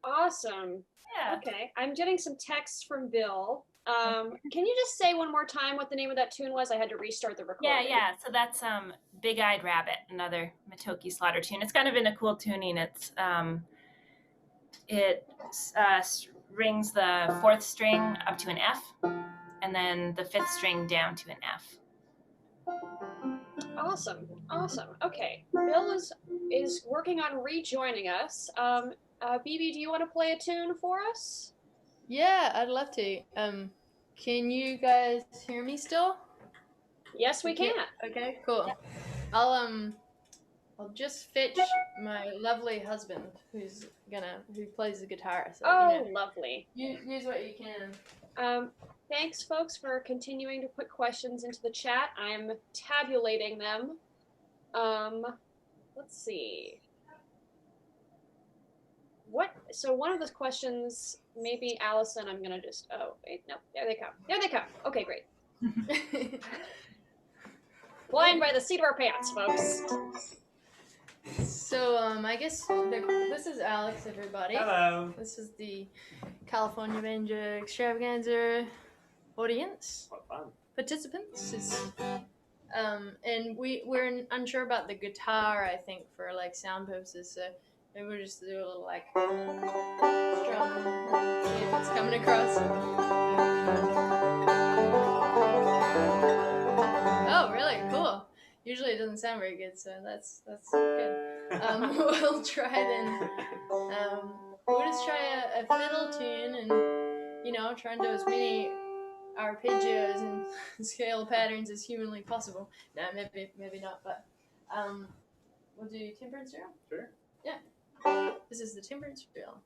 Awesome. Yeah. Okay, I'm getting some texts from Bill. Can you just say one more time what the name of that tune was? I had to restart the recording. Yeah. So that's Big-Eyed Rabbit, another Matoki Slaughter tune. It's kind of in a cool tuning. It rings the fourth string up to an F, and then the fifth string down to an F. Awesome. Okay, Bill is working on rejoining us. BB, do you want to play a tune for us? Yeah, I'd love to. Can you guys hear me still? Yes, we can. Okay, cool. I'll just fetch my lovely husband who plays the guitar. So, lovely. Use what you can. Thanks, folks, for continuing to put questions into the chat. I'm tabulating them. Let's see. So one of the questions, maybe Allison, I'm gonna just, oh, wait, no, there they come. Okay, great. Flying by the seat of our pants, folks. So, I guess this is Alex, everybody. Hello. This is the California Banjo Extravaganza audience. What fun. Participants. And we're unsure about the guitar, I think, for like sound purposes, so maybe we'll just do a little like strum, see if it's coming across. Oh, really? Cool. Usually it doesn't sound very good, so that's good. We'll try then. We'll just try a fiddle tune and, try and do as many arpeggios and scale patterns as humanly possible. No, maybe not, but we'll do temperance drill. Sure. Yeah. This is the temperance drill.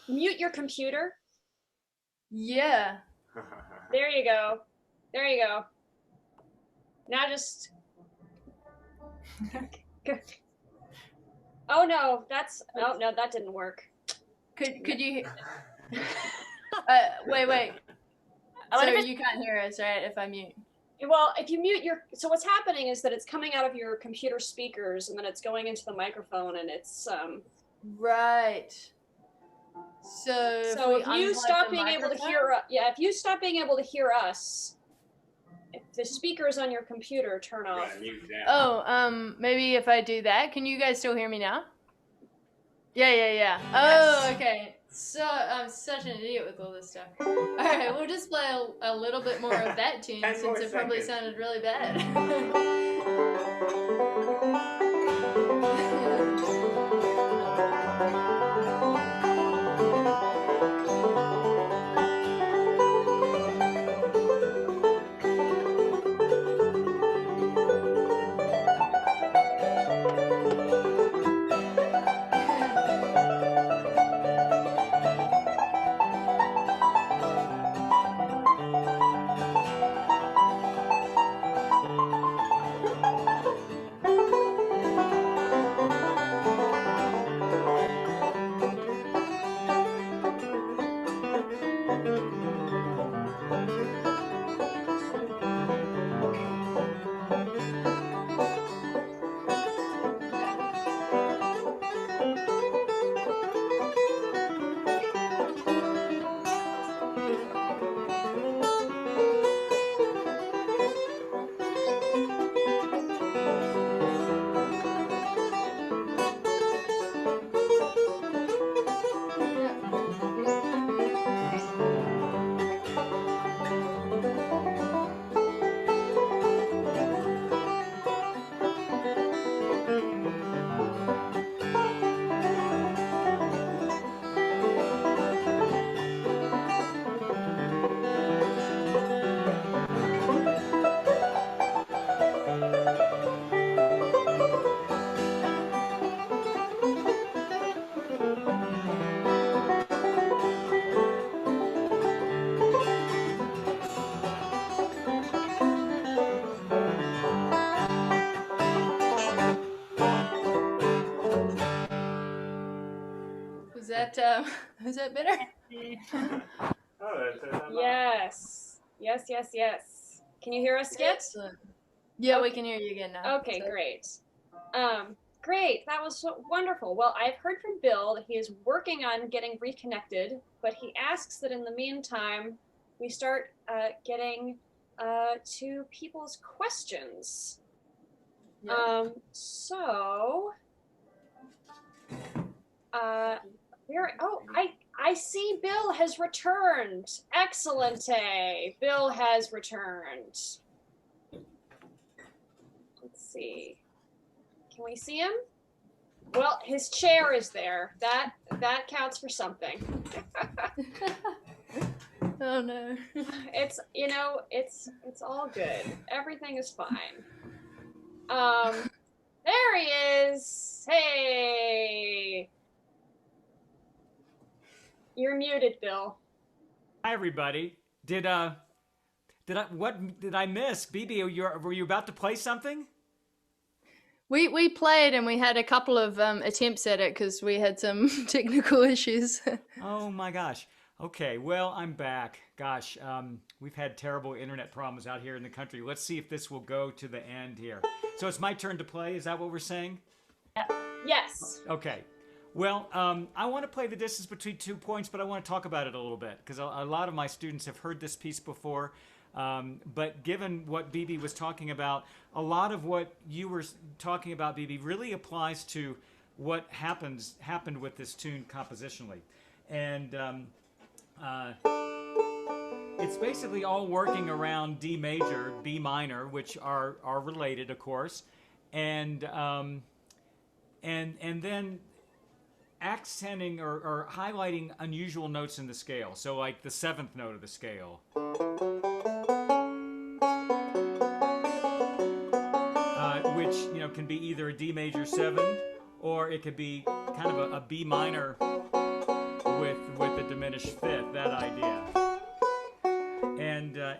mute your computer? Yeah. There you go. There you go. Now just. Oh no, that's. Oh no, that didn't work. Could you? Wait. So you can't hear us, right? If I mute. Well, if you mute your, so what's happening is that it's coming out of your computer speakers and then it's going into the microphone and it's Right. So if you stop being able to hear, if you stop being able to hear us, if the speakers on your computer turn off. Oh, maybe if I do that, can you guys still hear me now? Yeah. Yes. Oh, okay. So I'm such an idiot with all this stuff. All right, we'll just play a little bit more of that tune since it probably sounded really bad. Was that better? Yes. Can you hear us, Skip? Excellent. Yeah, okay. We can hear you again now. Okay, great. Great, that was wonderful. Well, I've heard from Bill that he is working on getting reconnected, but he asks that in the meantime, we start getting to people's questions. Yeah. I see Bill has returned. Excellente. Bill has returned. Let's see. Can we see him? Well, his chair is there. That counts for something. Oh no. It's all good. Everything is fine. There he is. Hey. You're muted, Bill. Hi, everybody. What did I miss? BB, were you about to play something? We played and we had a couple of attempts at it because we had some technical issues. Oh my gosh. Okay, well, I'm back. Gosh, we've had terrible internet problems out here in the country. Let's see if this will go to the end here. So it's my turn to play. Is that what we're saying? Yes. Okay. Well, I want to play the distance between 2 points, but I want to talk about it a little bit because a lot of my students have heard this piece before. But given what BB was talking about, a lot of what you were talking about, BB, really applies to what happened with this tune compositionally. And it's basically all working around D major, B minor, which are related, of course, and then accenting or highlighting unusual notes in the scale. So like the 7th note of the scale. Which, can be either a D major 7 or it could be kind of a B minor with the diminished fifth, that idea.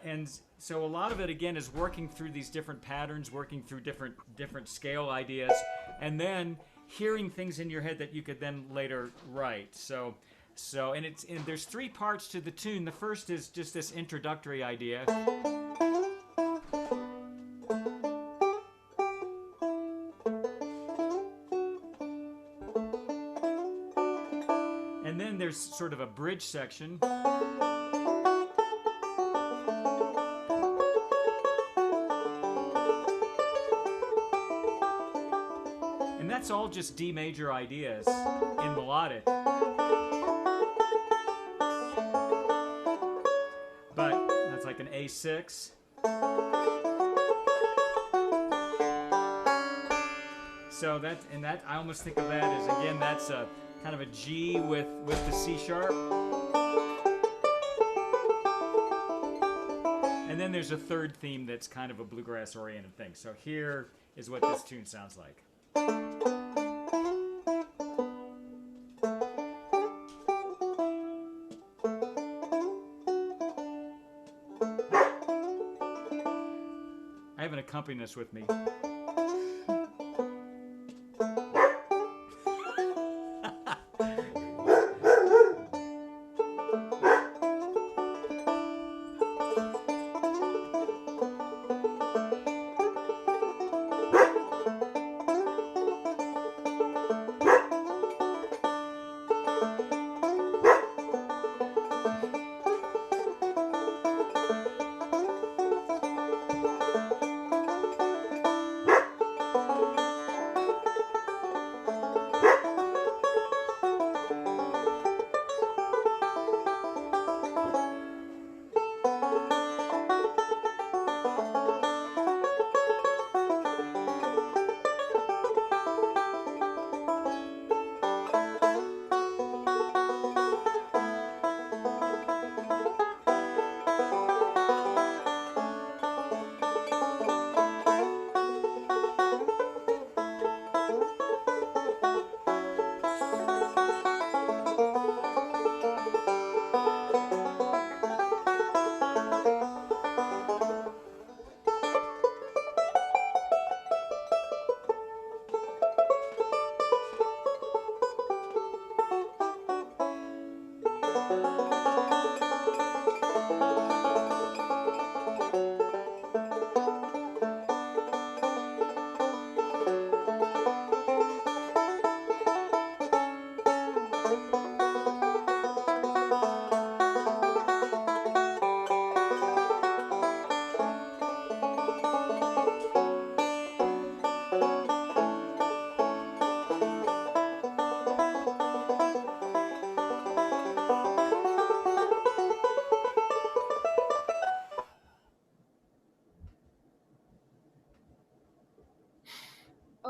And so a lot of it again is working through these different patterns, working through different scale ideas, and then hearing things in your head that you could then later write. So and there's three parts to the tune. The first is just this introductory idea. And then there's sort of a bridge section. And that's all just D major ideas in melodic. But that's like an A6. So that I almost think of that as, again, that's a kind of a G with the C sharp. And then there's a third theme that's kind of a bluegrass oriented thing. So here is what this tune sounds like. I have an accompanist with me.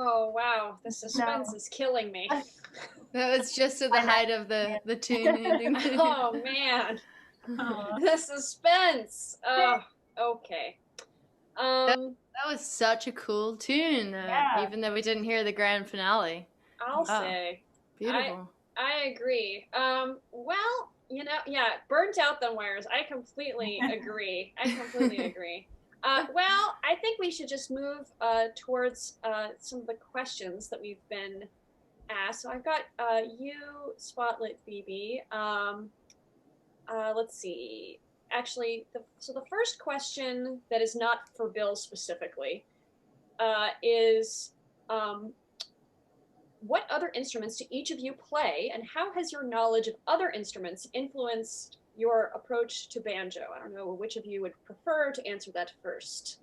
Oh wow, the suspense is killing me. That was just at the height of the tune ending. Oh man, the suspense. Oh, okay. That was such a cool tune, even though we didn't hear the grand finale. I'll say. Beautiful. I agree. Well, burnt out than wires. I completely agree. Well, I think we should just move towards some of the questions that we've been asked. So I've got you, Spotlit BB. Let's see. Actually, the first question that is not for Bill specifically is what other instruments do each of you play, and how has your knowledge of other instruments influenced your approach to banjo? I don't know which of you would prefer to answer that first.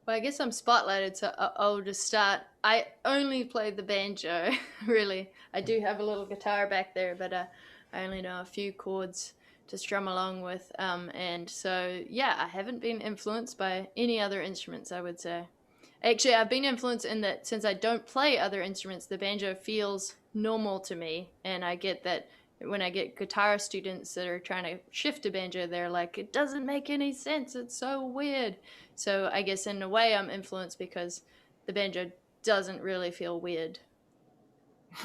Well, I guess I'm spotlighted, so I'll just start. I only play the banjo, really. I do have a little guitar back there, but I only know a few chords to strum along with. And so, yeah, I haven't been influenced by any other instruments, I would say. Actually, I've been influenced in that since I don't play other instruments, the banjo feels normal to me. And I get that when I get guitar students that are trying to shift to banjo, they're like, it doesn't make any sense. It's so weird. So I guess in a way I'm influenced because the banjo doesn't really feel weird.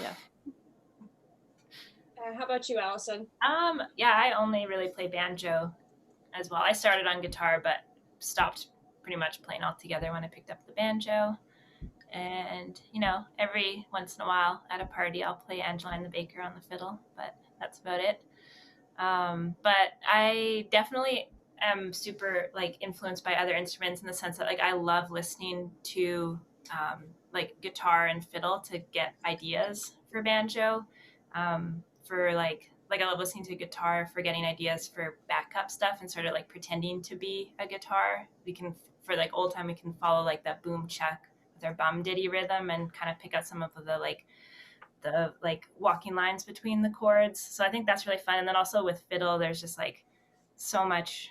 Yeah. How about you, Allison? Yeah, I only really play banjo as well. I started on guitar, but stopped pretty much playing altogether when I picked up the banjo. And, every once in a while at a party, I'll play Angeline the Baker on the fiddle, but that's about it. But I definitely am super like influenced by other instruments in the sense that like I love listening to like guitar and fiddle to get ideas for banjo. For like I love listening to guitar for getting ideas for backup stuff and sort of like pretending to be a guitar. We can for like old time we can follow like that boom chuck with our bum diddy rhythm and kind of pick out some of the like walking lines between the chords. So I think that's really fun. And then also with fiddle, there's just like so much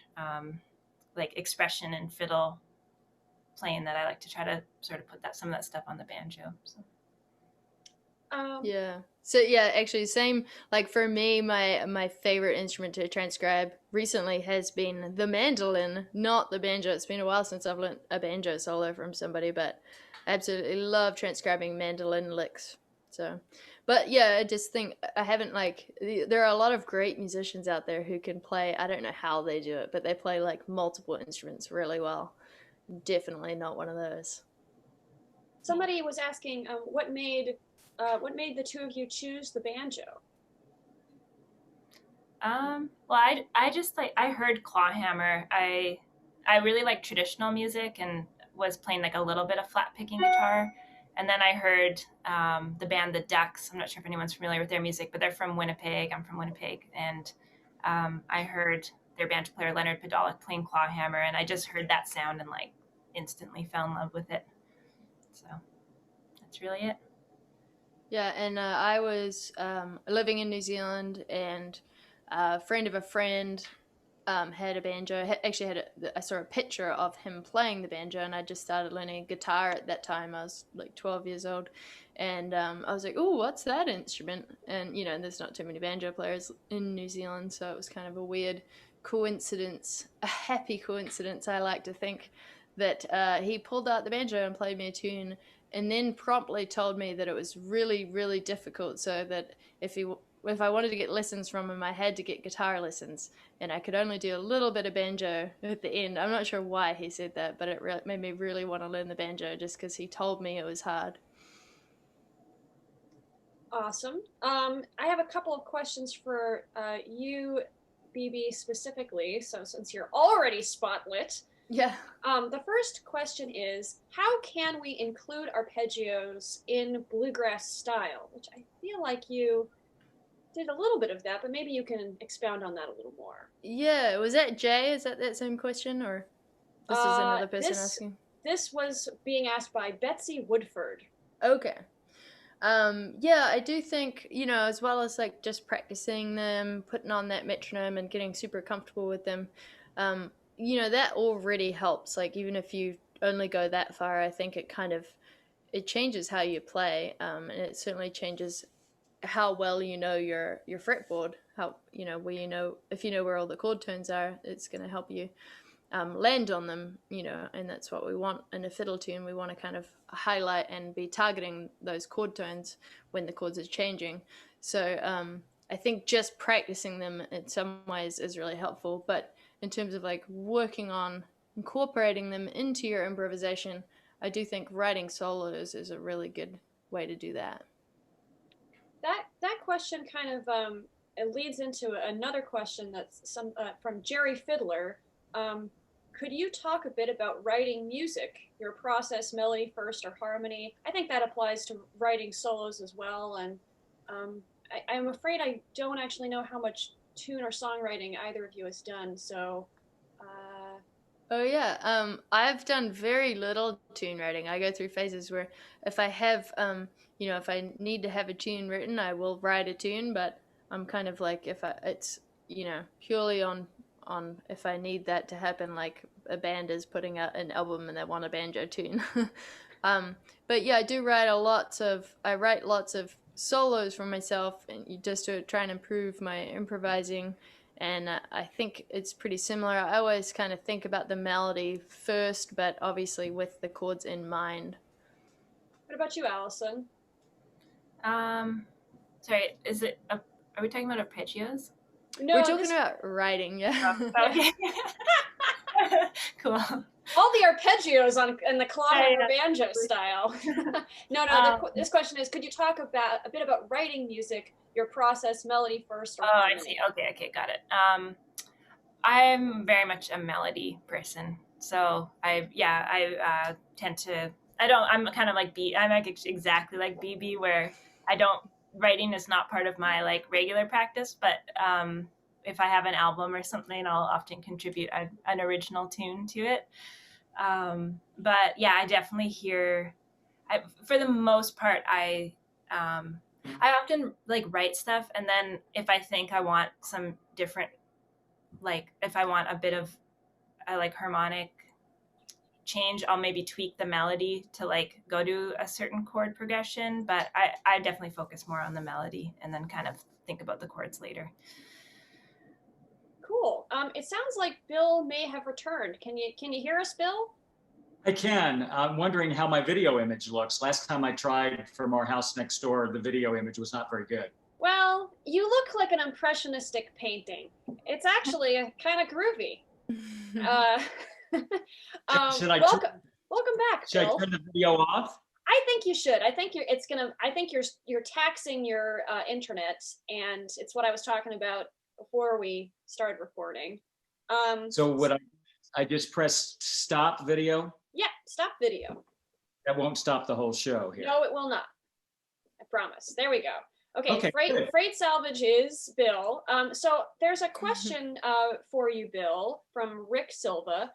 like expression in fiddle playing that I like to try to sort of put some of that stuff on the banjo. So. Yeah. So yeah, actually same, like for me, my favorite instrument to transcribe recently has been the mandolin, not the banjo. It's been a while since I've learned a banjo solo from somebody, but I absolutely love transcribing mandolin licks. So, but yeah, I just think I haven't like there are a lot of great musicians out there who can play. I don't know how they do it, but they play like multiple instruments really well. Definitely not one of those. Somebody was asking what made the two of you choose the banjo. Well, I just like I heard clawhammer. I really like traditional music and was playing like a little bit of flat picking guitar. And then I heard the band The Ducks. I'm not sure if anyone's familiar with their music, but they're from Winnipeg. I'm from Winnipeg, and I heard their banjo player Leonard Podolak playing clawhammer, and I just heard that sound and like instantly fell in love with it. So that's really it. Yeah, and I was living in New Zealand, and a friend of a friend had a banjo. Actually, I saw a picture of him playing the banjo, and I just started learning guitar at that time. I was like 12 years old, and I was like, "Oh, what's that instrument?" And there's not too many banjo players in New Zealand, so it was kind of a weird coincidence, a happy coincidence, I like to think, that he pulled out the banjo and played me a tune, and then promptly told me that it was really, really difficult, so that if I wanted to get lessons from him, I had to get guitar lessons, and I could only do a little bit of banjo at the end. I'm not sure why he said that, but it made me really want to learn the banjo just because he told me it was hard. Awesome. I have a couple of questions for you, BB, specifically. So since you're already spotlit, Yeah. the first question is, how can we include arpeggios in bluegrass style? Which I feel like you did a little bit of that, but maybe you can expound on that a little more. Yeah, was that Jay? Is that same question, or this is another person asking? This was being asked by Betsy Woodford. Okay. Yeah, I do think, as well as like just practicing them, putting on that metronome and getting super comfortable with them, that already helps. Like even if you only go that far, I think it changes how you play, and it certainly changes how well you know your fretboard. How where if you know where all the chord tones are, it's going to help you land on them, and that's what we want in a fiddle tune. We want to kind of highlight and be targeting those chord tones when the chords are changing. So I think just practicing them in some ways is really helpful, but in terms of like working on incorporating them into your improvisation, I do think writing solos is a really good way to do that. That question kind of it leads into another question that's from Jerry Fiddler. Could you talk a bit about writing music, your process, melody first or harmony? I think that applies to writing solos as well. And I'm afraid I don't actually know how much tune or songwriting either of you has done. So. Oh yeah, I've done very little tune writing. I go through phases where if I have, if I need to have a tune written, I will write a tune. But I'm kind of like it's purely on if I need that to happen. Like a band is putting out an album and they want a banjo tune. But yeah, I write lots of solos for myself, and just to try and improve my improvising. And I think it's pretty similar. I always kind of think about the melody first, but obviously with the chords in mind. What about you, Allison? Sorry, is it Are we talking about arpeggios? No, We're talking about writing, yeah. Okay. Cool. all the arpeggios in the clawhammer Yeah. banjo style. No, this question is: could you talk a bit about writing music, your process, melody first, or harmony? I see. Okay, got it. I'm very much a melody person, so I tend to. I'm kind of like I'm like exactly like BB, where I don't writing is not part of my like regular practice, but if I have an album or something, I'll often contribute an original tune to it. But yeah, I definitely hear. For the most part, I often like write stuff, and then if I think I want some different, like if I want a bit of a like harmonic change, I'll maybe tweak the melody to like go to a certain chord progression. But I definitely focus more on the melody and then kind of think about the chords later. Cool. It sounds like Bill may have returned. Can you hear us, Bill? I can. I'm wondering how my video image looks. Last time I tried from our house next door, the video image was not very good. Well, you look like an impressionistic painting. It's actually kind of groovy. Should I welcome back, Should Bill. I turn the video off? I think you should. I think you're taxing your internet, and it's what I was talking about before we started recording. So would I just press stop video? Yeah, stop video. That won't stop the whole show here. No, it will not. I promise. There we go. Okay, good. Freight Salvage is Bill. So there's a question for you, Bill, from Rick Silva.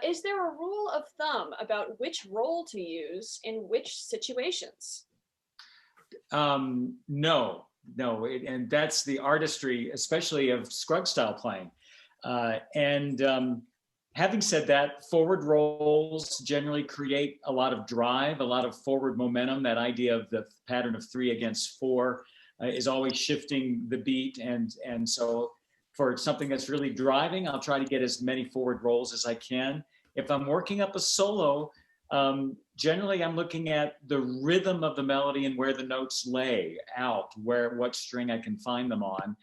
Is there a rule of thumb about which roll to use in which situations? No, and that's the artistry, especially of Scruggs style playing. Having said that, forward rolls generally create a lot of drive, a lot of forward momentum. That idea of the pattern of 3 against 4 is always shifting the beat. And so for something that's really driving, I'll try to get as many forward rolls as I can. If I'm working up a solo, generally I'm looking at the rhythm of the melody and where the notes lay out, what string I can find them on.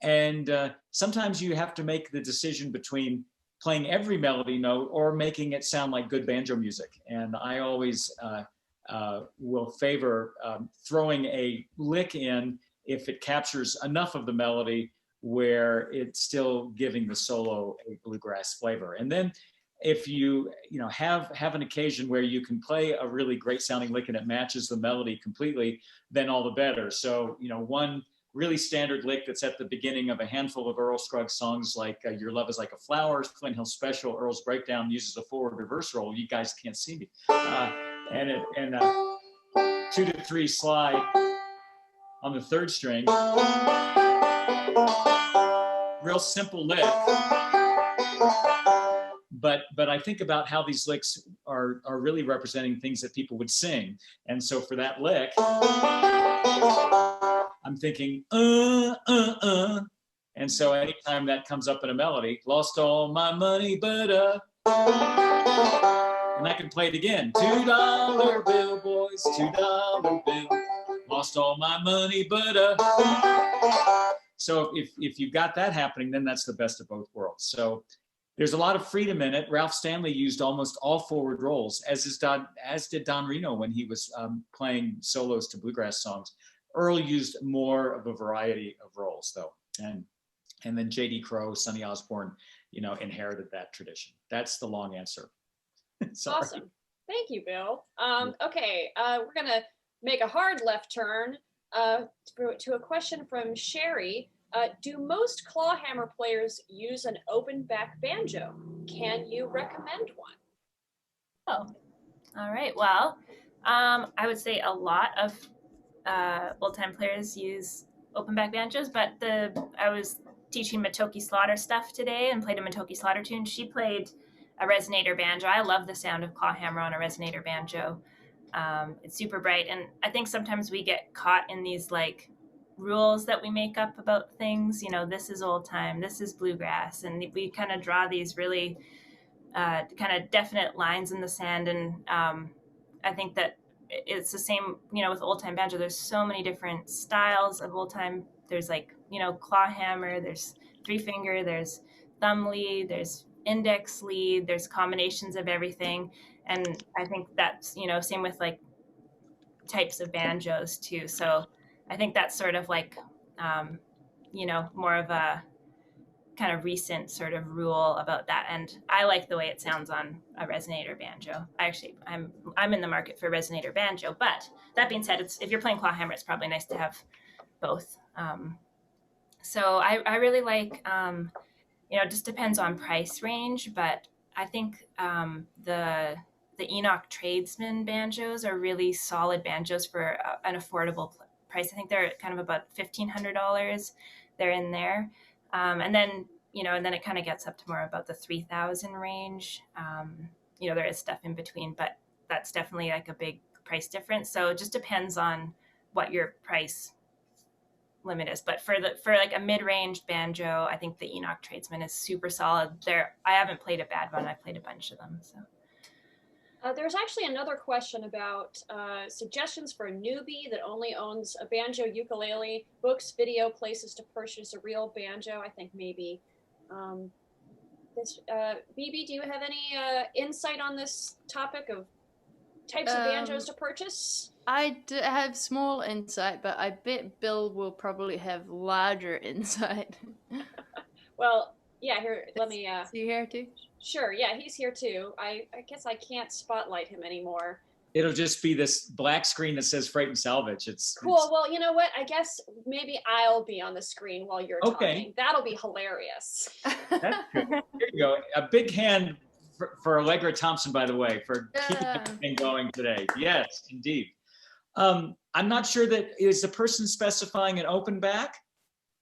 And sometimes you have to make the decision between playing every melody note or making it sound like good banjo music. And I always will favor throwing a lick in if it captures enough of the melody where it's still giving the solo a bluegrass flavor. And then if you have an occasion where you can play a really great sounding lick and it matches the melody completely, then all the better. So one really standard lick that's at the beginning of a handful of Earl Scruggs songs, like Your Love Is Like a Flower, Flint Hill Special, Earl's Breakdown, uses a forward reverse roll. You guys can't see me. And 2 to 3 slide on the 3rd string. Real simple lick. But I think about how these licks are really representing things that people would sing. And so for that lick, I'm thinking, And so anytime that comes up in a melody, lost all my money, but and I can play it again. $2 bill, boys, $2 bill. Lost all my money, but So if you've got that happening, then that's the best of both worlds. So there's a lot of freedom in it. Ralph Stanley used almost all forward rolls, as did Don Reno when he was playing solos to bluegrass songs. Earl used more of a variety of roles, though, and then J.D. Crowe, Sonny Osborne, inherited that tradition. That's the long answer. Awesome. Thank you, Bill. Okay, we're gonna make a hard left turn to a question from Sherry. Do most clawhammer players use an open back banjo? Can you recommend one? Oh, all right. Well, I would say a lot of old-time players use open back banjos, but I was teaching Matoki Slaughter stuff today and played a Matoki Slaughter tune. She played a resonator banjo. I love the sound of clawhammer on a resonator banjo. It's super bright, and I think sometimes we get caught in these like rules that we make up about things. This is old time, this is bluegrass, and we kind of draw these really kind of definite lines in the sand. And I think that it's the same, with old time banjo. There's so many different styles of old time there's like, claw hammer, there's 3-finger, there's thumb lead, there's index lead, there's combinations of everything. And I think that's, same with like types of banjos too. So I think that's sort of like, more of a kind of sort of rule about that. And I like the way it sounds on a resonator banjo. I'm in the market for a resonator banjo, but that being said, if you're playing clawhammer, it's probably nice to have both. So I really like, it just depends on price range, but I think the Enoch Tradesman banjos are really solid banjos for an affordable price. I think they're kind of about $1,500. They're in there. And then it kind of gets up to more about the 3,000 range. There is stuff in between, but that's definitely like a big price difference. So it just depends on what your price limit is. But for like a mid-range banjo, I think the Enoch Tradesman is super solid. I haven't played a bad one. I've played a bunch of them. So. There's actually another question about suggestions for a newbie that only owns a banjo, ukulele, books, video, places to purchase a real banjo. I think maybe. BB, do you have any insight on this topic of types of banjos to purchase? I have small insight, but I bet Bill will probably have larger insight. Well, yeah, here, let me... Is he here too? Sure, yeah, he's here too. I guess I can't spotlight him anymore. It'll just be this black screen that says Freight and Salvage. It's cool. Well, you know what? I guess maybe I'll be on the screen while you're talking. That'll be hilarious. That's good. Here you go. A big hand for Allegra Thompson, by the way, for keeping everything going today. Yes, indeed. I'm not sure that is the person specifying an open back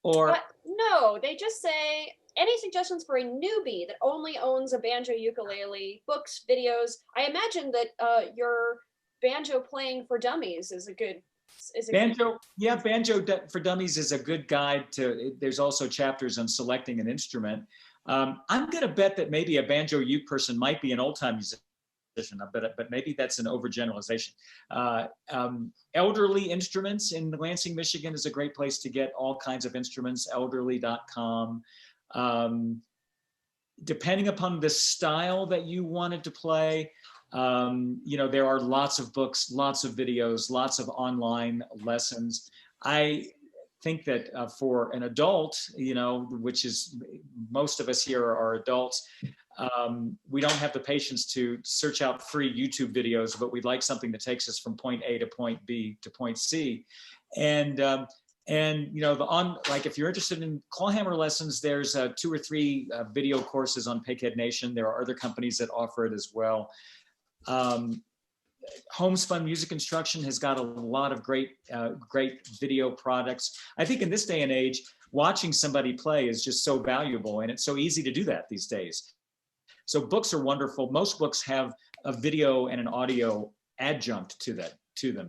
or no, they just say any suggestions for a newbie that only owns a banjo, ukulele, books, videos. I imagine that your banjo playing for dummies is a good banjo. Yeah, Banjo for Dummies is a good guide to. There's also chapters on selecting an instrument. I'm going to bet that maybe a banjo uke person might be an old-time musician, but maybe that's an overgeneralization. Elderly Instruments in Lansing, Michigan is a great place to get all kinds of instruments, elderly.com. Depending upon the style that you wanted to play, there are lots of books, lots of videos, lots of online lessons. I think that for an adult, which is most of us here are adults, we don't have the patience to search out free YouTube videos, but we'd like something that takes us from point A to point B to point C. And if you're interested in clawhammer lessons, there's 2 or 3 video courses on Pighead Nation. There are other companies that offer it as well. Homespun Music Instruction has got a lot of great video products. I think in this day and age, watching somebody play is just so valuable, and it's so easy to do that these days. So books are wonderful. Most books have a video and an audio adjunct to them.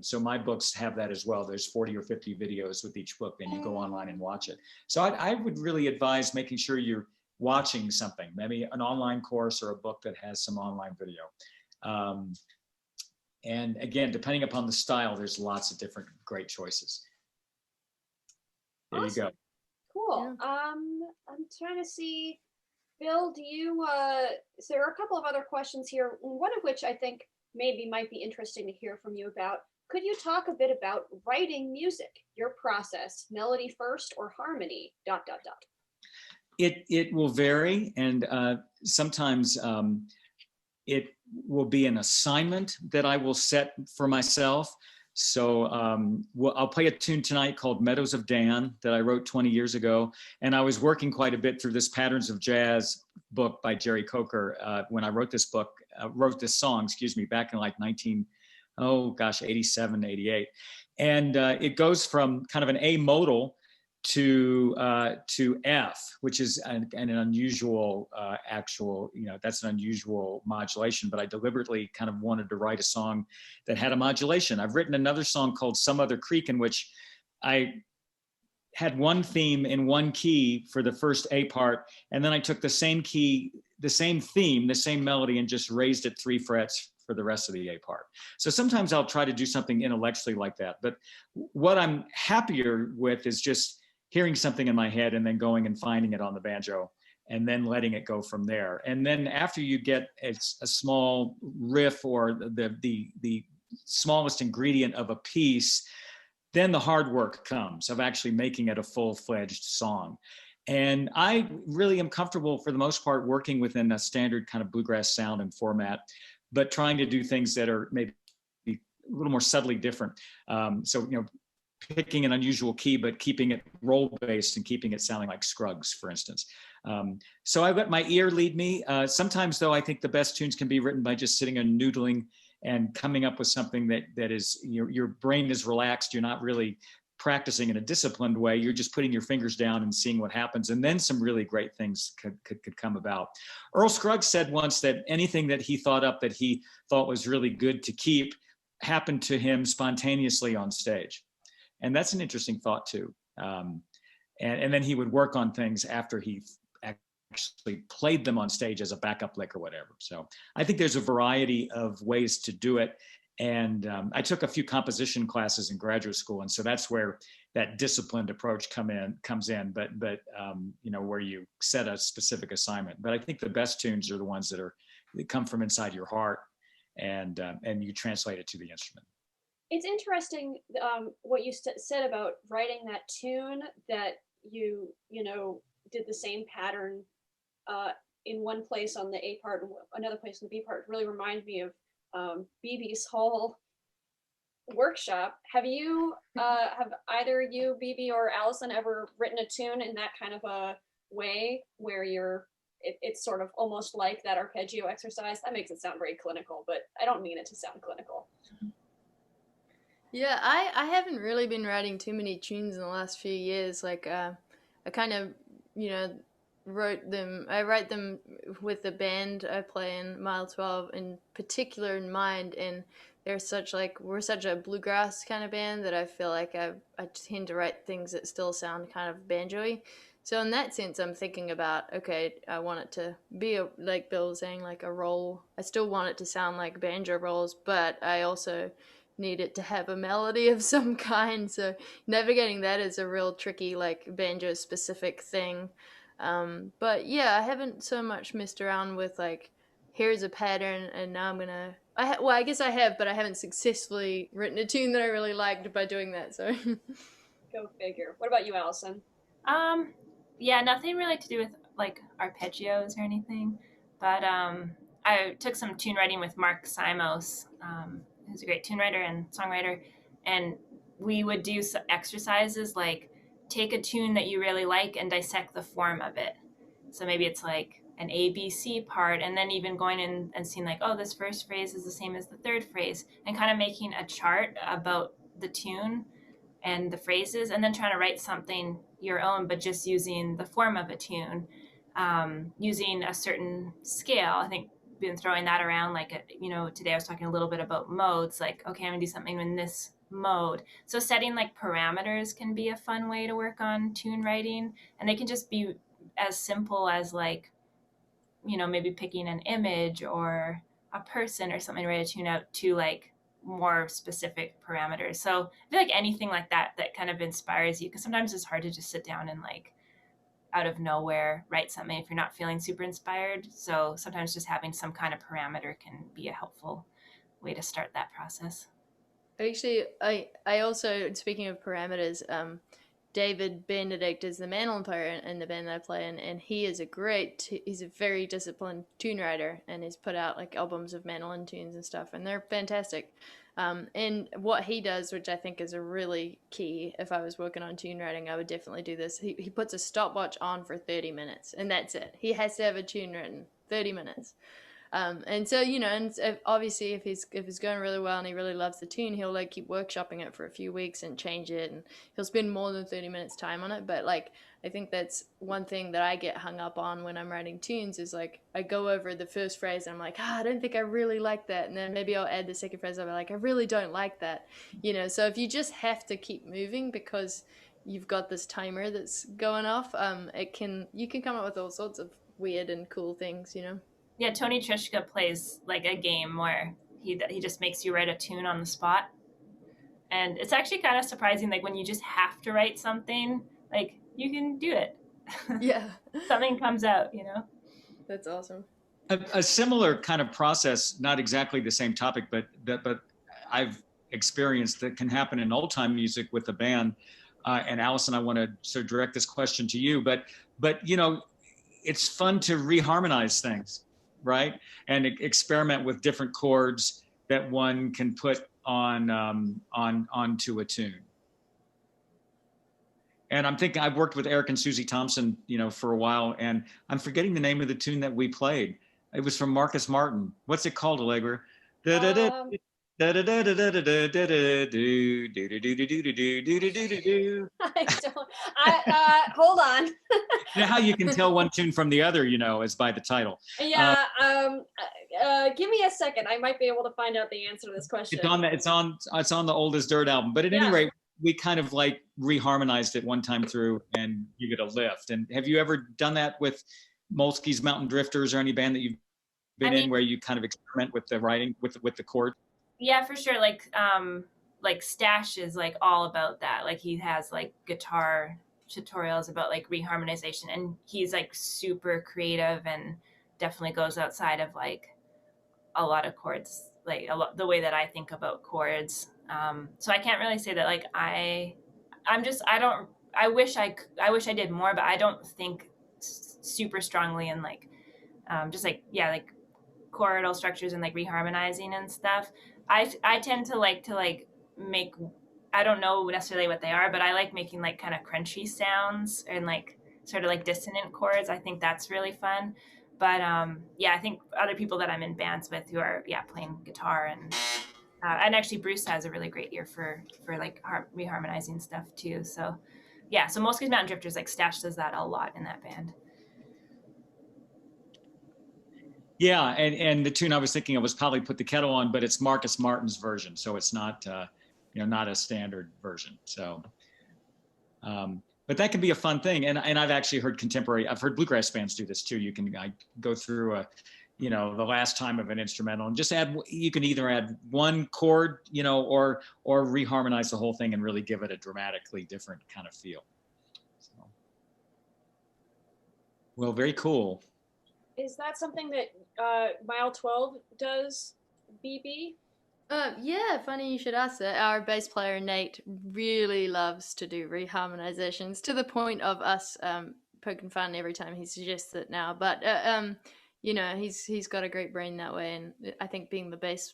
So my books have that as well. There's 40 or 50 videos with each book, and you go online and watch it. So I would really advise making sure you're watching something, maybe an online course or a book that has some online video. And again, depending upon the style, there's lots of different great choices. There you go. Cool. Yeah. I'm trying to see, Bill, so there are a couple of other questions here, one of which I think maybe might be interesting to hear from you about. Could you talk a bit about writing music, your process, melody first or harmony, ... It will vary, and sometimes it will be an assignment that I will set for myself. So I'll play a tune tonight called Meadows of Dan that I wrote 20 years ago. And I was working quite a bit through this Patterns of Jazz book by Jerry Coker when I wrote this song, back in like 87, 88. And it goes from kind of an A modal to F, which is an unusual that's an unusual modulation, but I deliberately kind of wanted to write a song that had a modulation. I've written another song called Some Other Creek, in which I had one theme in one key for the first A part, and then I took the same key, the same theme, the same melody, and just raised it 3 frets for the rest of the A part. So sometimes I'll try to do something intellectually like that, but what I'm happier with is just hearing something in my head and then going and finding it on the banjo and then letting it go from there. And then after you get a small riff or the smallest ingredient of a piece, then the hard work comes of actually making it a full-fledged song. And I really am comfortable for the most part working within a standard kind of bluegrass sound and format, but trying to do things that are maybe a little more subtly different. So, picking an unusual key, but keeping it roll-based and keeping it sounding like Scruggs, for instance. So I let my ear lead me. Sometimes, though, I think the best tunes can be written by just sitting and noodling and coming up with something that is, your brain is relaxed. You're not really practicing in a disciplined way. You're just putting your fingers down and seeing what happens. And then some really great things could come about. Earl Scruggs said once that anything that he thought up that he thought was really good to keep happened to him spontaneously on stage. And that's an interesting thought too. And then he would work on things after he actually played them on stage as a backup lick or whatever. So I think there's a variety of ways to do it. And I took a few composition classes in graduate school. And so that's where that disciplined approach comes in, but where you set a specific assignment. But I think the best tunes are the ones that come from inside your heart and you translate it to the instrument. It's interesting what you said about writing that tune, that you did the same pattern in one place on the A part and another place on the B part. It really reminded me of BB's whole workshop. Have either you, BB, or Allison ever written a tune in that kind of a way where it's sort of almost like that arpeggio exercise? That makes it sound very clinical, but I don't mean it to sound clinical. Yeah, I haven't really been writing too many tunes in the last few years. Like, I kind of, write them with the band I play in Mile 12 in particular in mind. And we're such a bluegrass kind of band that I feel like I tend to write things that still sound kind of banjo-y. So in that sense, I'm thinking about, okay, I want it to be, like Bill was saying, like a roll. I still want it to sound like banjo rolls, but I also need it to have a melody of some kind. So navigating that is a real tricky, like banjo specific thing. But yeah, I haven't so much messed around with like, here's a pattern and now I'm gonna, I guess I have, but I haven't successfully written a tune that I really liked by doing that. So go figure. What about you, Allison? Yeah, nothing really to do with like arpeggios or anything, but I took some tune writing with Mark Simos, who's a great tune writer and songwriter, and we would do some exercises like take a tune that you really like and dissect the form of it. So maybe it's like an ABC part, and then even going in and seeing like, oh, this first phrase is the same as the third phrase, and kind of making a chart about the tune and the phrases, and then trying to write something your own, but just using the form of a tune, using a certain scale. I think been throwing that around, like, today I was talking a little bit about modes, like, okay, I'm gonna do something in this mode. So setting like parameters can be a fun way to work on tune writing, and they can just be as simple as like, maybe picking an image or a person or something to write a tune out to like more specific parameters. So I feel like anything like that kind of inspires you, because sometimes it's hard to just sit down and like out of nowhere write something if you're not feeling super inspired. So sometimes just having some kind of parameter can be a helpful way to start that process. actually, I also, speaking of parameters, David Benedict is the mandolin player in the band that I play in, and he is he's a very disciplined tune writer, and he's put out like albums of mandolin tunes and stuff, and they're fantastic. And what he does, which I think is a really key, if I was working on tune writing, I would definitely do this. He puts a stopwatch on for 30 minutes, and that's it. He has to have a tune written 30 minutes. And so, and obviously if it's going really well and he really loves the tune, he'll like keep workshopping it for a few weeks and change it, and he'll spend more than 30 minutes time on it. But like, I think that's one thing that I get hung up on when I'm writing tunes is like, I go over the first phrase and I'm like, I don't think I really like that. And then maybe I'll add the second phrase. I'll be like, I really don't like that. So if you just have to keep moving because you've got this timer that's going off, you can come up with all sorts of weird and cool things, Yeah, Tony Trishka plays like a game where he just makes you write a tune on the spot. And it's actually kind of surprising, like when you just have to write something, like you can do it. Yeah. Something comes out, That's awesome. A similar kind of process, not exactly the same topic, but I've experienced that can happen in old time music with the band. And Allison, I want to sort of direct this question to you, but it's fun to reharmonize things, right? And experiment with different chords that one can put onto a tune. And I'm thinking, I've worked with Eric and Susie Thompson, for a while, and I'm forgetting the name of the tune that we played. It was from Marcus Martin. What's it called, Allegra? I don't. Hold on. You know how you can tell one tune from the other, is by the title. Yeah. Give me a second. I might be able to find out the answer to this question. It's on the Old as Dirt album. But at any rate, we kind of like reharmonized it one time through and give it a lift. And have you ever done that with Molsky's Mountain Drifters or any band that you've been in where you kind of experiment with the writing with the chord? Yeah, for sure. Like Stash is like all about that. Like he has like guitar tutorials about like reharmonization, and he's like super creative and definitely goes outside of like a lot of chords, like the way that I think about chords. So I can't really say that like I wish I did more, but I don't think super strongly in like just like like chordal structures and like reharmonizing and stuff. I tend to like make, I don't know necessarily what they are, but I like making like kind of crunchy sounds and like sort of like dissonant chords. I think that's really fun. But I think other people that I'm in bands with who are playing guitar and actually Bruce has a really great ear for like reharmonizing stuff too. So so Molsky's Mountain Drifters, like Stash does that a lot in that band. Yeah, and the tune I was thinking of was probably Put the Kettle On, but it's Marcus Martin's version, so it's not not a standard version. So, but that can be a fun thing, and I've actually heard I've heard bluegrass bands do this too. You can go through the last time of an instrumental and just you can either add one chord, or reharmonize the whole thing and really give it a dramatically different kind of feel. So, well, very cool. Is that something that Mile 12 does, BB? Yeah, funny you should ask that. Our bass player Nate really loves to do reharmonizations to the point of us poking fun every time he suggests it now. But he's got a great brain that way, and I think being a bass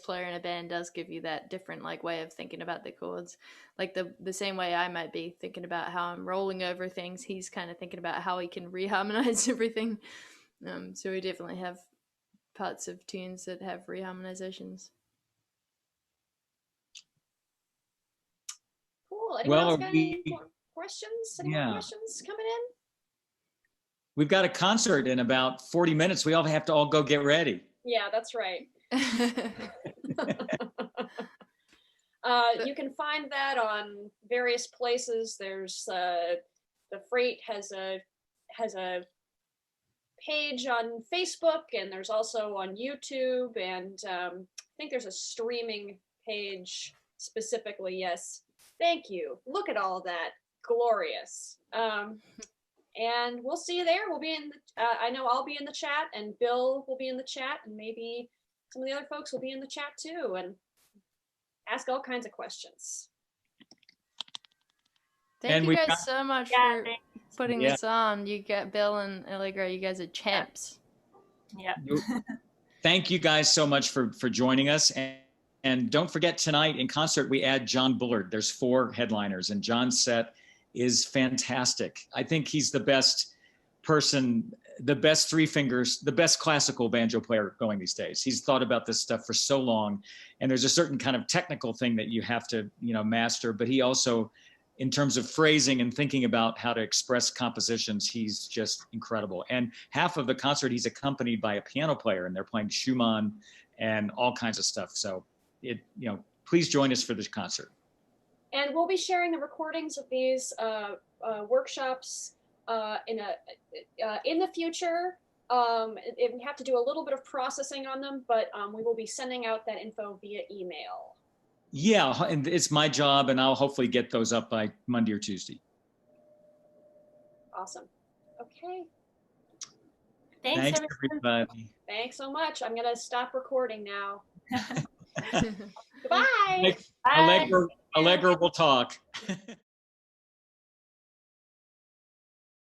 player in a band does give you that different like way of thinking about the chords. Like the same way I might be thinking about how I'm rolling over things, he's kind of thinking about how he can reharmonize everything. So we definitely have parts of tunes that have reharmonizations. Cool. Anyone else got any more questions? Any more questions coming in? We've got a concert in about 40 minutes. We all have to go get ready. Yeah, that's right. You can find that on various places. There's the Freight has a page on Facebook, and there's also on YouTube, and I think there's a streaming page specifically. Yes, thank you. Look at all that, glorious. And we'll see you there. We'll be in I know I'll be in the chat, and Bill will be in the chat, and maybe some of the other folks will be in the chat too, and ask all kinds of questions. Thank you guys so much for putting this on. You got Bill and Allegra, you guys are champs. Yeah. Thank you guys so much for joining us. And don't forget, tonight in concert, we add John Bullard. There's 4 headliners, and John's set is fantastic. I think he's the best person, the best three fingers, the best classical banjo player going these days. He's thought about this stuff for so long, and there's a certain kind of technical thing that you have to, master, but he also, in terms of phrasing and thinking about how to express compositions, he's just incredible. And half of the concert, he's accompanied by a piano player, and they're playing Schumann and all kinds of stuff. So please join us for this concert. And we'll be sharing the recordings of these workshops in the future. We have to do a little bit of processing on them, but we will be sending out that info via email. Yeah, and it's my job, and I'll hopefully get those up by Monday or Tuesday. Awesome. Okay. Thanks, Thanks, everyone. everybody. Thanks so much. I'm going to stop recording now. Goodbye. Bye. Allegra will talk.